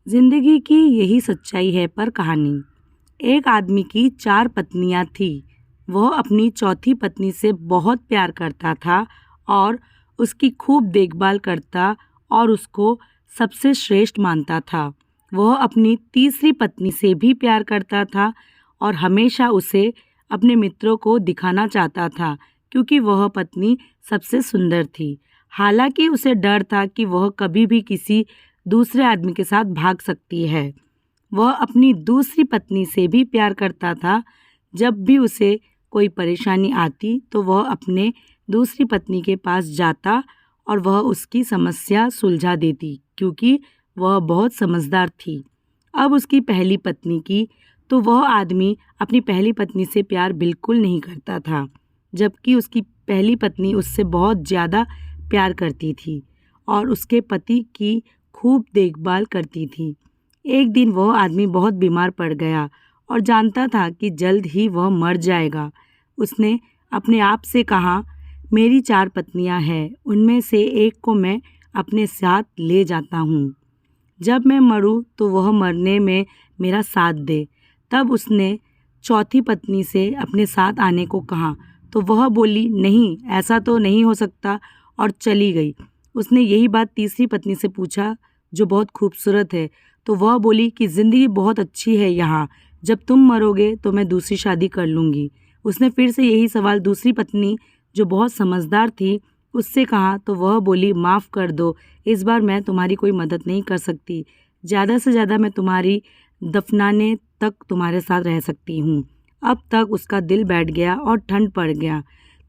जिंदगी की यही सच्चाई है पर कहानी। एक आदमी की 4 पत्नियां थी। वह अपनी चौथी पत्नी से बहुत प्यार करता था और उसकी खूब देखभाल करता और उसको सबसे श्रेष्ठ मानता था। वह अपनी तीसरी पत्नी से भी प्यार करता था और हमेशा उसे अपने मित्रों को दिखाना चाहता था क्योंकि वह पत्नी सबसे सुंदर थी। हालांकि उसे डर था कि वह कभी भी किसी दूसरे आदमी के साथ भाग सकती है। वह अपनी दूसरी पत्नी से भी प्यार करता था। जब भी उसे कोई परेशानी आती तो वह अपने दूसरी पत्नी के पास जाता और वह उसकी समस्या सुलझा देती क्योंकि वह बहुत समझदार थी। अब उसकी पहली पत्नी की तो वह आदमी अपनी पहली पत्नी से प्यार बिल्कुल नहीं करता था, जबकि उसकी पहली पत्नी उससे बहुत ज़्यादा प्यार करती थी और उसके पति की खूब देखभाल करती थी। एक दिन वह आदमी बहुत बीमार पड़ गया और जानता था कि जल्द ही वह मर जाएगा। उसने अपने आप से कहा, मेरी 4 पत्नियां हैं, उनमें से एक को मैं अपने साथ ले जाता हूँ। जब मैं मरूं तो वह मरने में मेरा साथ दे। तब उसने चौथी पत्नी से अपने साथ आने को कहा तो वह बोली, नहीं, ऐसा तो नहीं हो सकता, और चली गई। उसने यही बात तीसरी पत्नी से पूछा जो बहुत खूबसूरत है, तो वह बोली कि ज़िंदगी बहुत अच्छी है यहाँ, जब तुम मरोगे तो मैं दूसरी शादी कर लूँगी। उसने फिर से यही सवाल दूसरी पत्नी जो बहुत समझदार थी उससे कहा तो वह बोली, माफ़ कर दो, इस बार मैं तुम्हारी कोई मदद नहीं कर सकती। ज़्यादा से ज़्यादा मैं तुम्हारी दफनाने तक तुम्हारे साथ रह सकती हूँ। अब तक उसका दिल बैठ गया और ठंड पड़ गया।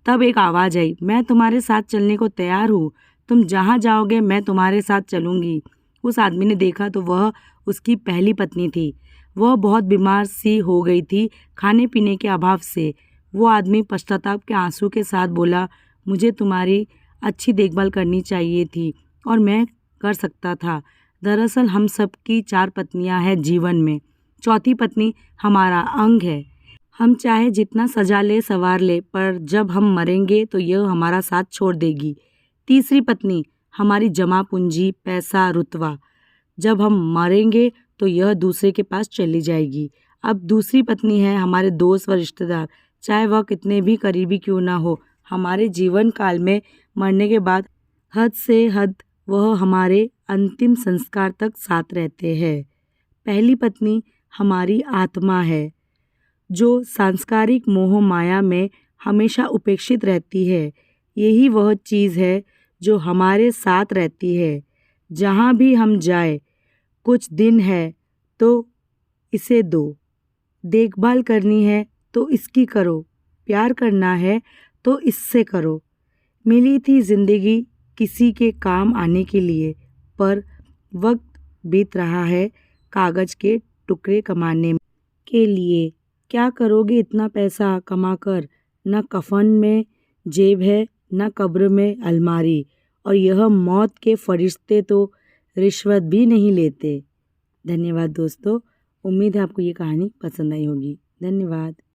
तब एक आवाज़ आई, मैं तुम्हारे साथ चलने को तैयार हूँ, तुम जहाँ जाओगे मैं तुम्हारे साथ चलूँगी। उस आदमी ने देखा तो वह उसकी पहली पत्नी थी। वह बहुत बीमार सी हो गई थी खाने पीने के अभाव से। वो आदमी पश्चाताप के आंसू के साथ बोला, मुझे तुम्हारी अच्छी देखभाल करनी चाहिए थी और मैं कर सकता था। दरअसल हम सब की 4 पत्नियां हैं जीवन में। चौथी पत्नी हमारा अंग है। हम चाहे जितना सजा ले संवार ले, पर जब हम मरेंगे तो यह हमारा साथ छोड़ देगी। तीसरी पत्नी हमारी जमा पूंजी, पैसा, रुतबा। जब हम मरेंगे तो यह दूसरे के पास चली जाएगी। अब दूसरी पत्नी है हमारे दोस्त व रिश्तेदार, चाहे वह कितने भी करीबी क्यों ना हो। हमारे जीवन काल में मरने के बाद हद से हद वह हमारे अंतिम संस्कार तक साथ रहते हैं। पहली पत्नी हमारी आत्मा है जो सांसारिक मोह माया में हमेशा उपेक्षित रहती है। यही वह चीज़ है जो हमारे साथ रहती है जहाँ भी हम जाए। कुछ दिन है तो इसे दो, देखभाल करनी है तो इसकी करो, प्यार करना है तो इससे करो। मिली थी जिंदगी किसी के काम आने के लिए, पर वक्त बीत रहा है कागज के टुकड़े कमाने के लिए। क्या करोगे इतना पैसा कमाकर? न कफन में जेब है, न कब्र में अलमारी, और यह मौत के फरिश्ते तो रिश्वत भी नहीं लेते। धन्यवाद दोस्तों। उम्मीद है आपको ये कहानी पसंद आई होगी। धन्यवाद।